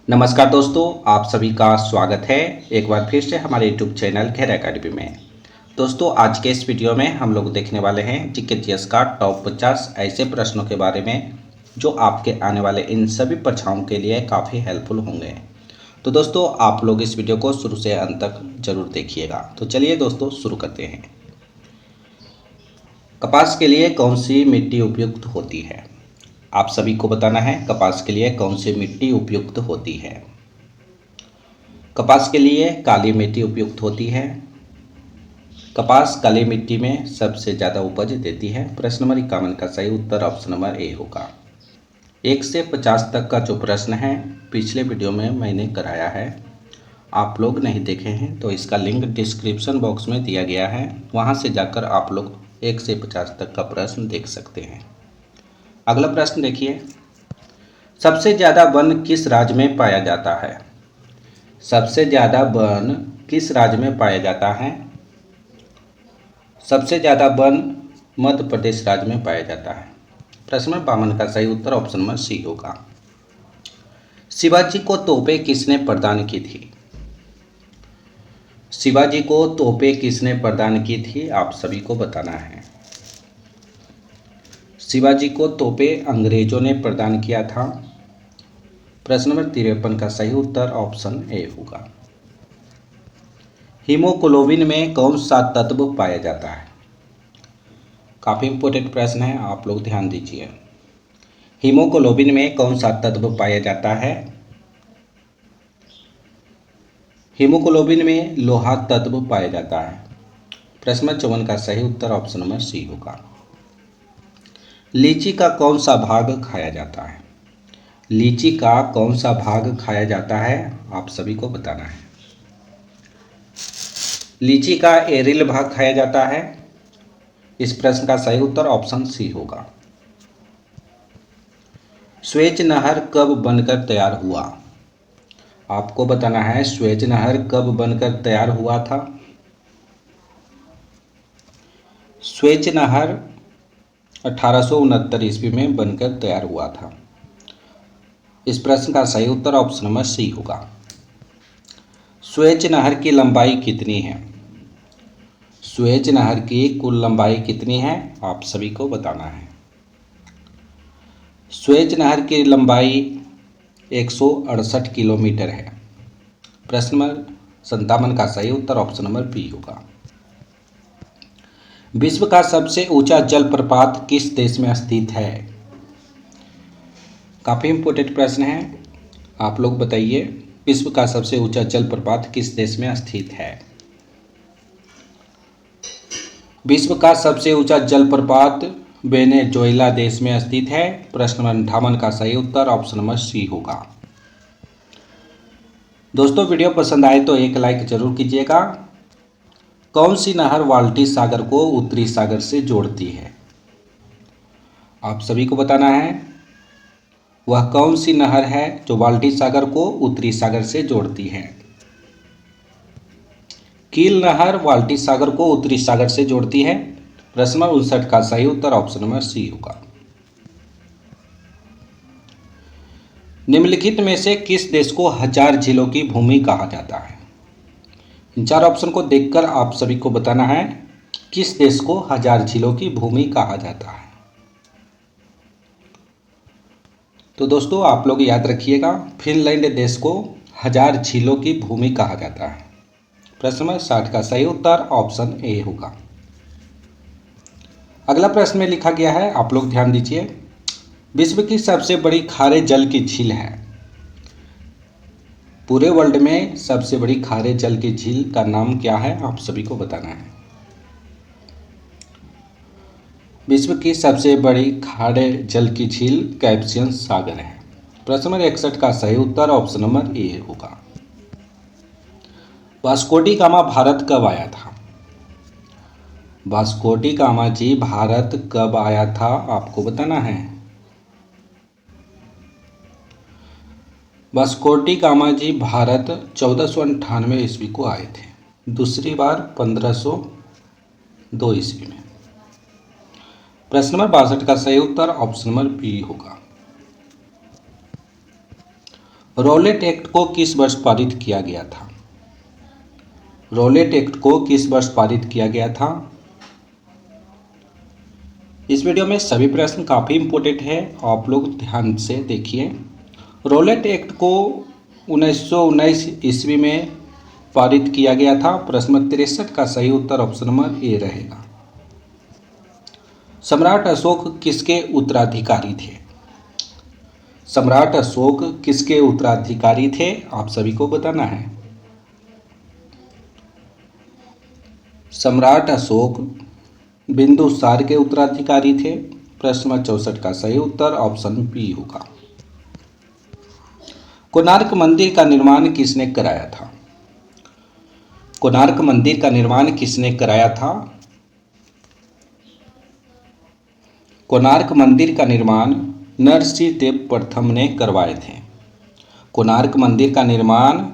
नमस्कार दोस्तों, आप सभी का स्वागत है एक बार फिर से हमारे YouTube चैनल खेर एकेडमी में। दोस्तों, आज के इस वीडियो में हम लोग देखने वाले हैं जीके जीएस का टॉप 50 ऐसे प्रश्नों के बारे में जो आपके आने वाले इन सभी परीक्षाओं के लिए काफ़ी हेल्पफुल होंगे। तो दोस्तों, आप लोग इस वीडियो को शुरू से अंत तक जरूर देखिएगा। तो चलिए दोस्तों, शुरू करते हैं। कपास के लिए कौन सी मिट्टी उपयुक्त होती है? आप सभी को बताना है कपास के लिए कौन सी मिट्टी उपयुक्त होती है। कपास के लिए काली मिट्टी उपयुक्त होती है। कपास काली मिट्टी में सबसे ज़्यादा उपज देती है। प्रश्न नंबर 51 का सही उत्तर ऑप्शन नंबर ए होगा। 1 से 50 तक का जो प्रश्न है पिछले वीडियो में मैंने कराया है, आप लोग नहीं देखे हैं तो इसका लिंक डिस्क्रिप्शन बॉक्स में दिया गया है, वहां से जाकर आप लोग 1 से 50 तक का प्रश्न देख सकते हैं। अगला प्रश्न देखिए, सबसे ज़्यादा वन किस राज्य में पाया जाता है? सबसे ज़्यादा वन किस राज्य में पाया जाता है? सबसे ज़्यादा वन मध्य प्रदेश राज्य में पाया जाता है। प्रश्न नंबर 52 का सही उत्तर ऑप्शन नंबर सी होगा। शिवाजी को तोपें किसने प्रदान की थी? शिवाजी को तोपें किसने प्रदान की थी? आप सभी को बताना है। शिवाजी को तोपें अंग्रेजों ने प्रदान किया था। प्रश्न नंबर 53 का सही उत्तर ऑप्शन ए होगा। हीमोग्लोबिन में कौन सा तत्व पाया जाता है? काफ़ी इंपॉर्टेंट प्रश्न है, आप लोग ध्यान दीजिए। हीमोग्लोबिन में कौन सा तत्व पाया जाता है? हीमोग्लोबिन में लोहा तत्व पाया जाता है। प्रश्न नंबर 54 का सही उत्तर ऑप्शन नंबर सी होगा। लीची का कौन सा भाग खाया जाता है? लीची का कौन सा भाग खाया जाता है? आप सभी को बताना है। लीची का एरिल भाग खाया जाता है। इस प्रश्न का सही उत्तर ऑप्शन सी होगा। स्वेज नहर कब बनकर तैयार हुआ? आपको बताना है स्वेज नहर कब बनकर तैयार हुआ था। स्वेज नहर 1869 ईस्वी में बनकर तैयार हुआ था। इस प्रश्न का सही उत्तर ऑप्शन नंबर सी होगा। स्वेज नहर की लंबाई कितनी है? स्वेज नहर की कुल लंबाई कितनी है? आप सभी को बताना है। स्वेज नहर की लंबाई 168 किलोमीटर है। प्रश्न नंबर 57 का सही उत्तर ऑप्शन नंबर बी होगा। विश्व का सबसे ऊंचा जलप्रपात किस देश में स्थित है? काफ़ी इंपॉर्टेंट प्रश्न है, आप लोग बताइए। विश्व का सबसे ऊंचा जलप्रपात किस देश में स्थित है? विश्व का सबसे ऊंचा जलप्रपात वेनेजुएला देश में स्थित है। प्रश्न नंबर 58 का सही उत्तर ऑप्शन नंबर सी होगा। दोस्तों, वीडियो पसंद आए तो एक लाइक जरूर कीजिएगा। कौन सी नहर बाल्टी सागर को उत्तरी सागर से जोड़ती है? आप सभी को बताना है वह कौन सी नहर है जो बाल्टी सागर को उत्तरी सागर से जोड़ती है। कील नहर बाल्टी सागर को उत्तरी सागर से जोड़ती है। प्रश्न नंबर 59 का सही उत्तर ऑप्शन नंबर सी होगा। निम्नलिखित में से किस देश को हजार झीलों की भूमि कहा जाता है? इन चार ऑप्शन को देखकर आप सभी को बताना है किस देश को हजार झीलों की भूमि कहा जाता है। तो दोस्तों, आप लोग याद रखिएगा, फिनलैंड देश को हजार झीलों की भूमि कहा जाता है। प्रश्न नंबर 60 का सही उत्तर ऑप्शन ए होगा। अगला प्रश्न में लिखा गया है, आप लोग ध्यान दीजिए। विश्व की सबसे बड़ी खारे जल की झील है। पूरे वर्ल्ड में सबसे बड़ी खारे जल की झील का नाम क्या है? आप सभी को बताना है। विश्व की सबसे बड़ी खारे जल की झील कैस्पियन सागर है। प्रश्न नंबर 61 का सही उत्तर ऑप्शन नंबर ए होगा। वास्को डी गामा भारत कब आया था? वास्को डी गामा जी भारत कब आया था? आपको बताना है। वास्को डी गामा जी भारत 1498 ईस्वी को आए थे। दूसरी बार 1502 ईस्वी में। प्रश्न नंबर 62 का सही उत्तर ऑप्शन नंबर बी होगा। रॉलेट एक्ट को किस वर्ष पारित किया गया था? रॉलेट एक्ट को किस वर्ष पारित किया गया था? इस वीडियो में सभी प्रश्न काफ़ी इंपॉर्टेंट है, आप लोग ध्यान से देखिए। रॉलेट एक्ट को 1919 ईस्वी में पारित किया गया था। प्रश्न नंबर 63 का सही उत्तर ऑप्शन नंबर ए रहेगा। सम्राट अशोक किसके उत्तराधिकारी थे? सम्राट अशोक किसके उत्तराधिकारी थे? आप सभी को बताना है। सम्राट अशोक बिंदुसार के उत्तराधिकारी थे। प्रश्न नंबर 64 का सही उत्तर ऑप्शन बी होगा। कोणार्क मंदिर का निर्माण किसने कराया था? कोणार्क मंदिर का निर्माण किसने कराया था? कोणार्क मंदिर का निर्माण नरसिंह देव प्रथम ने करवाए थे। कोणार्क मंदिर का निर्माण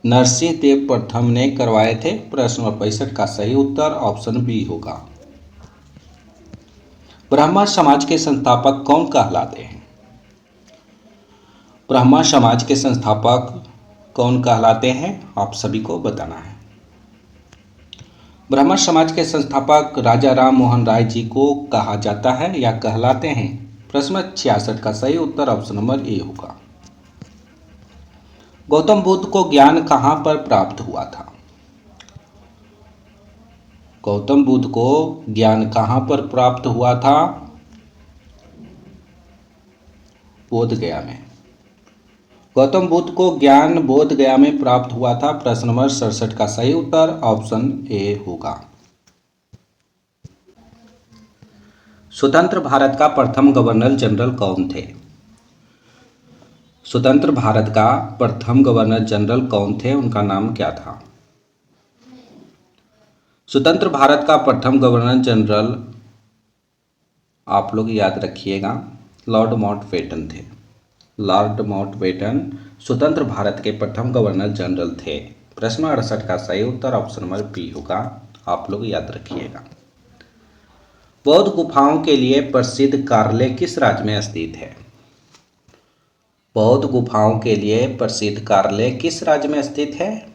नरसिंह देव प्रथम ने करवाए थे। प्रश्न नंबर 65 का सही उत्तर ऑप्शन बी होगा। ब्राह्मण समाज के संस्थापक कौन कहलाते हैं? ब्राह्मण समाज के संस्थापक कौन कहलाते हैं? आप सभी को बताना है। ब्राह्मण समाज के संस्थापक राजा राम मोहन राय जी को कहा जाता है या कहलाते हैं? प्रश्न नंबर 66 का सही उत्तर ऑप्शन नंबर ए होगा। गौतम बुद्ध को ज्ञान कहाँ पर प्राप्त हुआ था? गौतम बुद्ध को ज्ञान कहाँ पर प्राप्त हुआ था? बोध गया में। गौतम बुद्ध को ज्ञान बोध गया में प्राप्त हुआ था। प्रश्न नंबर 67 का सही उत्तर ऑप्शन ए होगा। स्वतंत्र भारत का प्रथम गवर्नर जनरल कौन थे? स्वतंत्र भारत का प्रथम गवर्नर जनरल कौन थे? उनका नाम क्या था? स्वतंत्र भारत का प्रथम गवर्नर जनरल आप लोग याद रखिएगा, लॉर्ड माउंटबेटन थे। लॉर्ड माउंटबेटन स्वतंत्र भारत के प्रथम गवर्नर जनरल थे। प्रश्न 68 का सही उत्तर ऑप्शन नंबर बी होगा, आप लोग याद रखिएगा। बौद्ध गुफाओं के लिए प्रसिद्ध कार्ले किस राज्य में स्थित है? बौद्ध गुफाओं के लिए प्रसिद्ध कार्ले किस राज्य में स्थित है?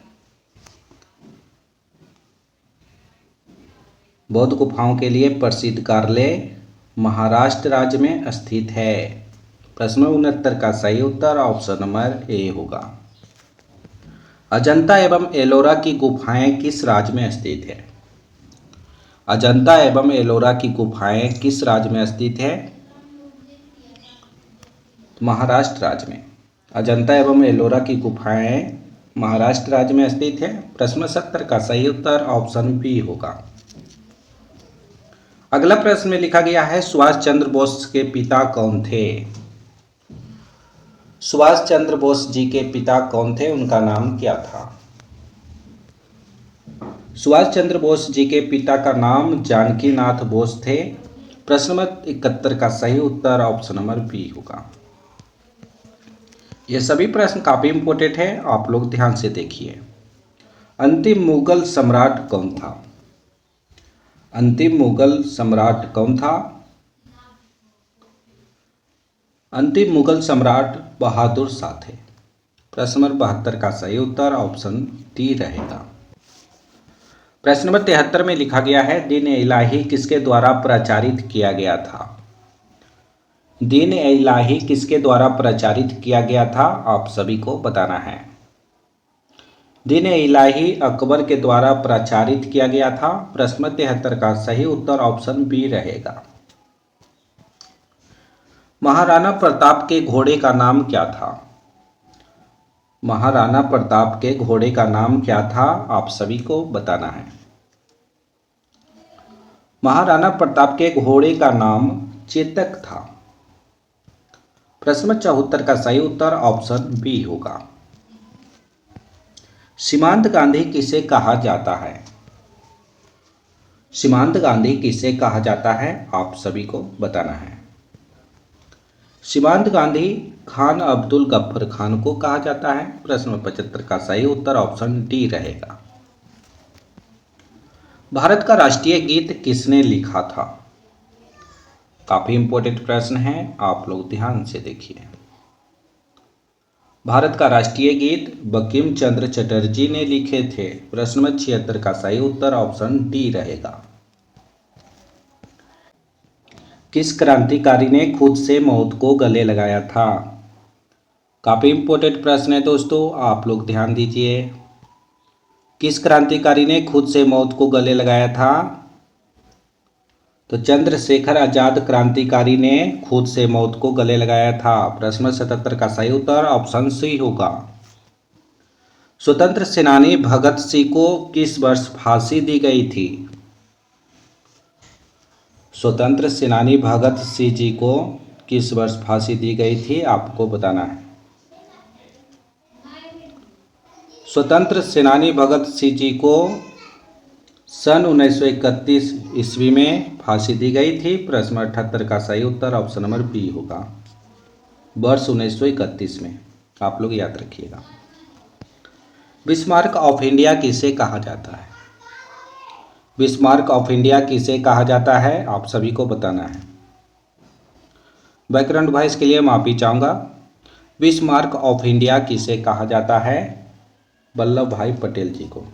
बौद्ध गुफाओं के लिए प्रसिद्ध कार्ले महाराष्ट्र राज्य में स्थित है। प्रश्न 69 का सही उत्तर ऑप्शन नंबर ए होगा। अजंता एवं एलोरा की गुफाएं किस राज्य में स्थित है? अजंता एवं एलोरा की गुफाएं किस राज्य में स्थित है? महाराष्ट्र राज्य में। अजंता एवं एलोरा की गुफाएं महाराष्ट्र राज्य में स्थित है। प्रश्न 70 का सही उत्तर ऑप्शन बी होगा। अगला प्रश्न में लिखा गया है सुभाष चंद्र बोस के पिता कौन थे? सुभाष चंद्र बोस जी के पिता कौन थे? उनका नाम क्या था? सुभाष चंद्र बोस जी के पिता का नाम जानकीनाथ बोस थे। प्रश्न नंबर 71 का सही उत्तर ऑप्शन नंबर बी होगा। ये सभी प्रश्न काफी इंपॉर्टेंट है, आप लोग ध्यान से देखिए। अंतिम मुगल सम्राट कौन था? अंतिम मुगल सम्राट कौन था? अंतिम मुगल सम्राट बहादुर शाह थे। प्रश्न नंबर 72 का सही उत्तर ऑप्शन डी रहेगा। प्रश्न नंबर 73 में लिखा गया है दीन इलाही किसके द्वारा प्रचारित किया गया था? दीन इलाही किसके द्वारा प्रचारित किया गया था? आप सभी को बताना है। दीन इलाही अकबर के द्वारा प्रचारित किया गया था। प्रश्न नंबर 73 का सही उत्तर ऑप्शन बी रहेगा। महाराणा प्रताप के घोड़े का नाम क्या था? महाराणा प्रताप के घोड़े का नाम क्या था? आप सभी को बताना है। महाराणा प्रताप के घोड़े का नाम चेतक था। प्रश्न 74 का सही उत्तर ऑप्शन बी होगा। सीमांत गांधी किसे कहा जाता है? सीमांत गांधी किसे कहा जाता है? आप सभी को बताना है। सीमांत गांधी खान अब्दुल गफ्फर खान को कहा जाता है। प्रश्न नंबर 75 का सही उत्तर ऑप्शन डी रहेगा। भारत का राष्ट्रीय गीत किसने लिखा था? काफी इंपॉर्टेंट प्रश्न है, आप लोग ध्यान से देखिए। भारत का राष्ट्रीय गीत बंकिम चंद्र चटर्जी ने लिखे थे। प्रश्न नंबर 76 का सही उत्तर ऑप्शन डी रहेगा। किस क्रांतिकारी ने खुद से मौत को गले लगाया था? काफी इंपॉर्टेंट प्रश्न है दोस्तों, आप लोग ध्यान दीजिए। किस क्रांतिकारी ने खुद से मौत को गले लगाया था? तो चंद्रशेखर आजाद क्रांतिकारी ने खुद से मौत को गले लगाया था। प्रश्न नंबर 77 का सही उत्तर ऑप्शन सी होगा। स्वतंत्र सेनानी भगत सिंह को किस वर्ष फांसी दी गई थी? स्वतंत्र सेनानी भगत सिंह जी को किस वर्ष फांसी दी गई थी आपको बताना है। स्वतंत्र सेनानी भगत सिंह जी को सन 1931 ईस्वी में फांसी दी गई थी। प्रश्न 78 का सही उत्तर ऑप्शन नंबर बी होगा, वर्ष 1931 में। आप लोग याद रखिएगा। बिस्मार्क ऑफ इंडिया किसे कहा जाता है? बिस्मार्क ऑफ इंडिया किसे कहा जाता है आप सभी को बताना है। बैकग्राउंड वॉइस के लिए माफी चाहूँगा। बिस्मार्क ऑफ इंडिया किसे कहा जाता है? वल्लभ भाई पटेल जी को।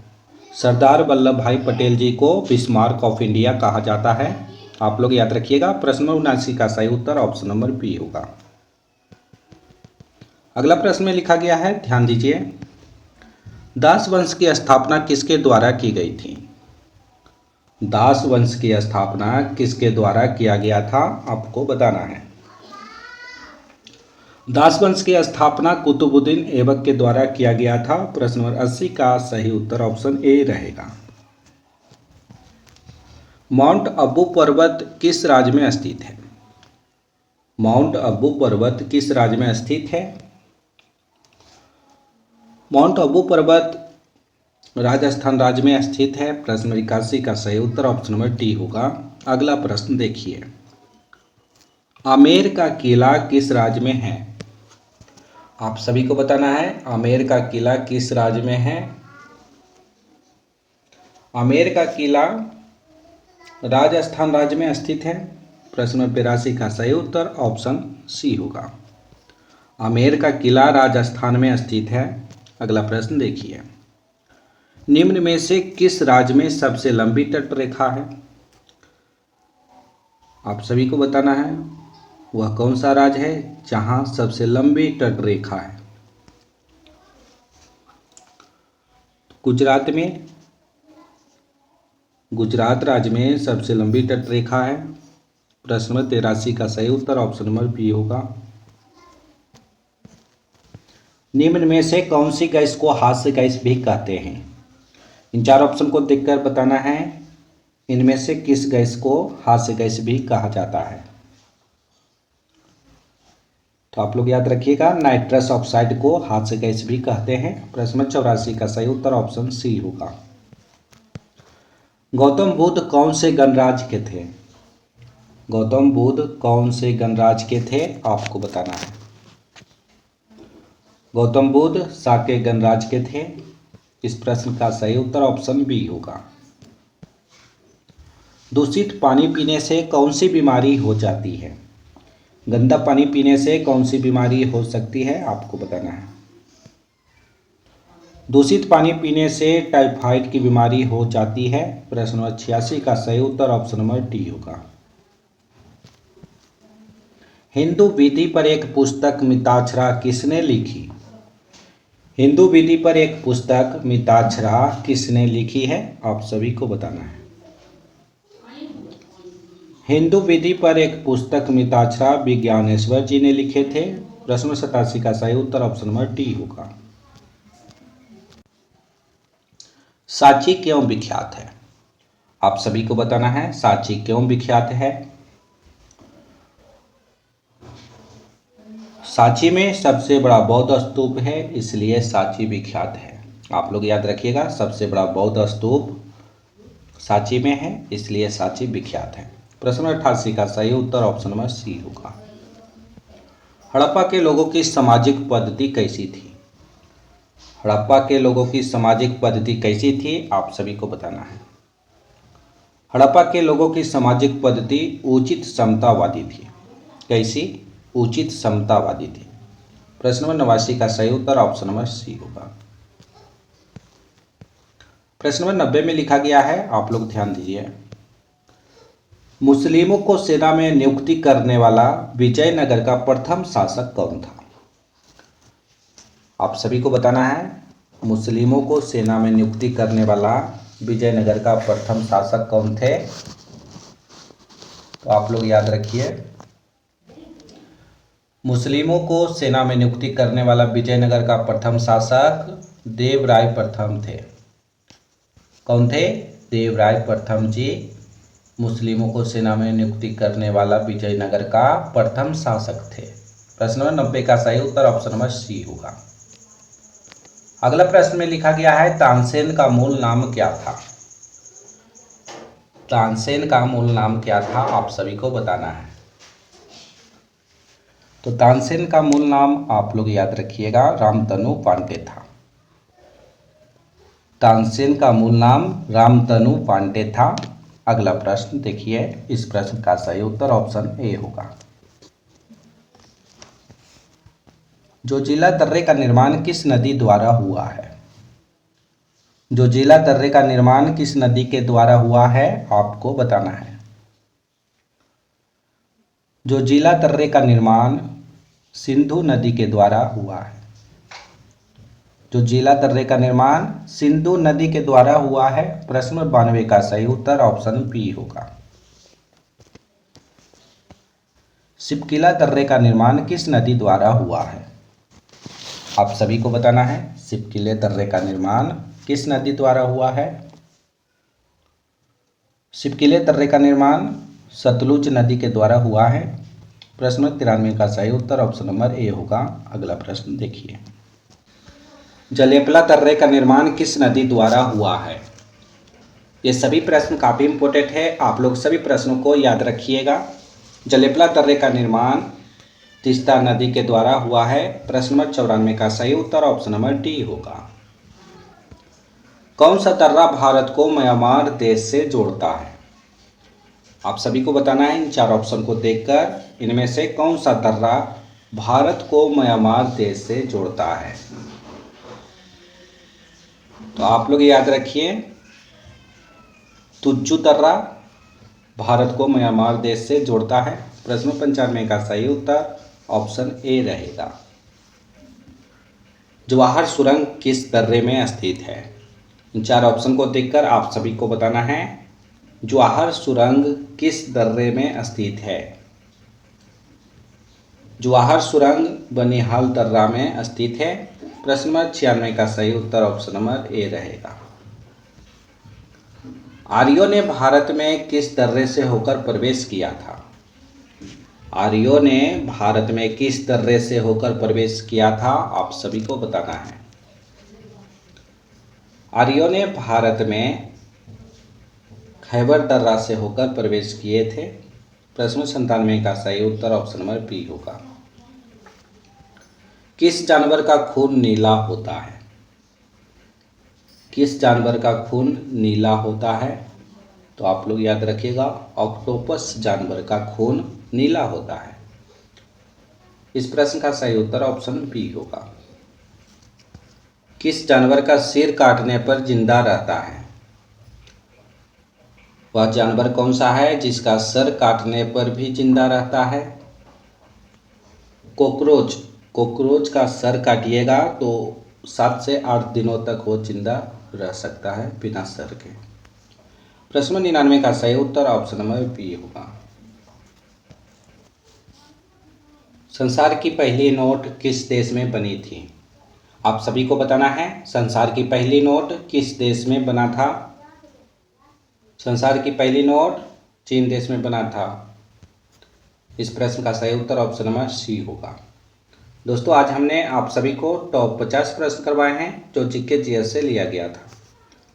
सरदार वल्लभ भाई पटेल जी को बिस्मार्क ऑफ इंडिया कहा जाता है। आप लोग याद रखिएगा। प्रश्न नंबर 79 का सही उत्तर ऑप्शन नंबर बी होगा। अगला प्रश्न में लिखा गया है, ध्यान दीजिए। दास वंश की स्थापना किसके द्वारा की गई थी? दास वंश की स्थापना किसके द्वारा किया गया था आपको बताना है। दास वंश की स्थापना कुतुबुद्दीन ऐबक के द्वारा किया गया था। प्रश्न नंबर 80 का सही उत्तर ऑप्शन ए रहेगा। माउंट अबू पर्वत किस राज्य में स्थित है? माउंट अबू पर्वत किस राज्य में स्थित है? माउंट अबू पर्वत राजस्थान राज्य में स्थित है। प्रश्न नंबर 81 का सही उत्तर ऑप्शन नंबर डी होगा। अगला प्रश्न देखिए, आमेर का किला किस राज्य में है? आप सभी को बताना है, आमेर का किला किस राज्य में है? आमेर का किला राजस्थान राज्य में स्थित है। प्रश्न नंबर 82 का सही उत्तर ऑप्शन सी होगा। आमेर का किला राजस्थान में स्थित है। अगला प्रश्न देखिए, निम्न में से किस राज्य में सबसे लंबी तट रेखा है? आप सभी को बताना है, वह कौन सा राज्य है जहां सबसे लंबी तट रेखा है? गुजरात में, गुजरात राज्य में सबसे लंबी तट रेखा है। प्रश्न नंबर 83 का सही उत्तर ऑप्शन नंबर बी होगा। निम्न में से कौन सी गैस को हास्य गैस भी कहते हैं? इन चार ऑप्शन को देखकर बताना है, इनमें से किस गैस को हास्य गैस भी कहा जाता है। तो आप लोग याद रखिएगा, नाइट्रस ऑक्साइड को हास्य गैस भी कहते हैं। प्रश्न नंबर 84 का सही उत्तर ऑप्शन सी होगा। गौतम बुद्ध कौन से गणराज्य के थे? गौतम बुद्ध कौन से गणराज्य के थे आपको बताना है। गौतम बुद्ध साके गणराज्य के थे। इस प्रश्न का सही उत्तर ऑप्शन बी होगा। दूषित पानी पीने से कौन सी बीमारी हो जाती है? गंदा पानी पीने से कौन सी बीमारी हो सकती है आपको बताना है। दूषित पानी पीने से टाइफाइड की बीमारी हो जाती है। प्रश्न नंबर 86 का सही उत्तर ऑप्शन नंबर डी होगा। हिंदू विधि पर एक पुस्तक मिताक्षरा किसने लिखी? हिंदू विधि पर एक पुस्तक मिताक्षरा किसने लिखी है आप सभी को बताना है। हिंदू विधि पर एक पुस्तक मिताक्षरा विज्ञानेश्वर जी ने लिखे थे। प्रश्न नंबर 87 का सही उत्तर ऑप्शन नंबर डी होगा। सांची क्यों विख्यात है? आप सभी को बताना है, सांची क्यों विख्यात है। सांची में सबसे बड़ा बौद्ध स्तूप है, इसलिए सांची विख्यात है। आप लोग याद रखिएगा, सबसे बड़ा बौद्ध स्तूप सांची में है, इसलिए सांची विख्यात है। प्रश्न 88 का सही उत्तर ऑप्शन नंबर सी होगा। हड़प्पा के लोगों की सामाजिक पद्धति कैसी थी? हड़प्पा के लोगों की सामाजिक पद्धति कैसी थी आप सभी को बताना है। हड़प्पा के लोगों की सामाजिक पद्धति उचित समतावादी थी। कैसी? उचित समतावादी थी। प्रश्न नंबर 89 का सही उत्तर ऑप्शन नंबर सी होगा। प्रश्न नंबर 90 में लिखा गया है, आप लोग ध्यान दीजिए। मुस्लिमों को सेना में नियुक्ति करने वाला विजयनगर का प्रथम शासक कौन था? आप सभी को बताना है, मुस्लिमों को सेना में नियुक्ति करने वाला विजयनगर का प्रथम शासक कौन थे? तो आप लोग याद रखिए, मुस्लिमों को सेना में नियुक्ति करने वाला विजयनगर का प्रथम शासक देवराय प्रथम थे। कौन थे? देवराय प्रथम जी मुस्लिमों को सेना में नियुक्ति करने वाला विजयनगर का प्रथम शासक थे। प्रश्न नंबर 90 का सही उत्तर ऑप्शन नंबर सी होगा। अगला प्रश्न में लिखा गया है, तानसेन का मूल नाम क्या था? तानसेन का मूल नाम क्या था, आप सभी को बताना है। तो तानसेन का मूल नाम आप लोग याद रखिएगा, रामतनु पांडे था। तानसेन का मूल नाम रामतनु पांडे था। अगला प्रश्न देखिए, इस प्रश्न का सही उत्तर ऑप्शन ए होगा। जोजिला दर्रे का निर्माण किस नदी द्वारा हुआ है? जोजिला दर्रे का निर्माण किस नदी के द्वारा हुआ है, आपको बताना है। जोजिला दर्रे का निर्माण सिंधु नदी के द्वारा हुआ है। जोजिला दर्रे का निर्माण सिंधु नदी के द्वारा हुआ है। प्रश्न नंबर 92 का सही उत्तर ऑप्शन बी होगा। सिपकिला दर्रे का निर्माण किस नदी द्वारा हुआ है? आप सभी को बताना है, सिपकिले दर्रे का निर्माण किस नदी द्वारा हुआ है? सिपकिले दर्रे का निर्माण सतलुज नदी के द्वारा हुआ है। प्रश्न नंबर 93 का सही उत्तर ऑप्शन नंबर ए होगा। अगला प्रश्न देखिए, जलेपला दर्रे का निर्माण किस नदी द्वारा हुआ है? ये सभी प्रश्न काफ़ी इंपॉर्टेंट है, आप लोग सभी प्रश्नों को याद रखिएगा। जलेपला दर्रे का निर्माण तीस्ता नदी के द्वारा हुआ है। प्रश्न नंबर 94 का सही उत्तर ऑप्शन नंबर डी होगा। कौन सा दर्रा भारत को म्यांमार देश से जोड़ता है? आप सभी को बताना है, इन चार ऑप्शन को देखकर इनमें से कौन सा दर्रा भारत को म्यांमार देश से जोड़ता है? तो आप लोग याद रखिए, तुज्जु दर्रा भारत को म्यांमार देश से जोड़ता है। प्रश्न 95 का सही उत्तर ऑप्शन ए रहेगा। जवाहर सुरंग किस दर्रे में स्थित है? इन चार ऑप्शन को देखकर आप सभी को बताना है, जवाहर सुरंग किस दर्रे में स्थित है? जवाहर सुरंग बनिहाल दर्रा में स्थित है। प्रश्न नंबर 96 का सही उत्तर ऑप्शन नंबर ए रहेगा। आर्यों ने भारत में किस दर्रे से होकर प्रवेश किया था? आर्यों ने भारत में किस दर्रे से होकर प्रवेश किया था, आप सभी को बताना है। आर्यों ने भारत में खैबर दर्रा से होकर प्रवेश किए थे। प्रश्न 97 का सही उत्तर ऑप्शन नंबर बी होगा। किस जानवर का खून नीला होता है? किस जानवर का खून नीला होता है? तो आप लोग याद रखिएगा, ऑक्टोपस जानवर का खून नीला होता है। इस प्रश्न का सही उत्तर ऑप्शन बी होगा। किस जानवर का सिर काटने पर जिंदा रहता है? वह जानवर कौन सा है जिसका सर काटने पर भी जिंदा रहता है? कोकरोच। कोकरोच का सर काटिएगा तो 7 से 8 दिनों तक वो जिंदा रह सकता है बिना सर के। प्रश्न 99 का सही उत्तर ऑप्शन नंबर बी होगा। संसार की पहली नोट किस देश में बनी थी? आप सभी को बताना है, संसार की पहली नोट किस देश में बना था? संसार की पहली नोट चीन देश में बना था। इस प्रश्न का सही उत्तर ऑप्शन नंबर सी होगा। दोस्तों, आज हमने आप सभी को टॉप 50 प्रश्न करवाए हैं जो जीके जीएस से लिया गया था।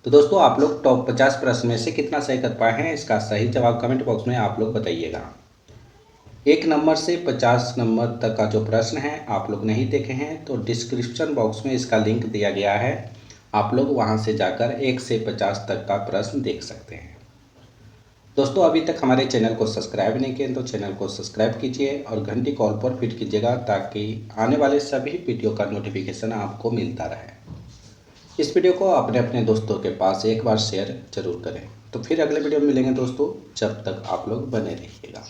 तो दोस्तों, आप लोग टॉप 50 प्रश्न में से कितना सही कर पाए हैं, इसका सही जवाब कमेंट बॉक्स में आप लोग बताइएगा। 1 नंबर से 50 नंबर तक का जो प्रश्न है आप लोग नहीं देखे हैं तो डिस्क्रिप्शन बॉक्स में इसका लिंक दिया गया है, आप लोग वहां से जाकर 1 से 50 तक का प्रश्न देख सकते हैं। दोस्तों अभी तक हमारे चैनल को सब्सक्राइब नहीं किए तो चैनल को सब्सक्राइब कीजिए और घंटी कॉल पर फिट कीजिएगा ताकि आने वाले सभी वीडियो का नोटिफिकेशन आपको मिलता रहे। इस वीडियो को अपने अपने दोस्तों के पास एक बार शेयर जरूर करें। तो फिर अगले वीडियो में मिलेंगे दोस्तों, जब तक आप लोग बने रहिएगा।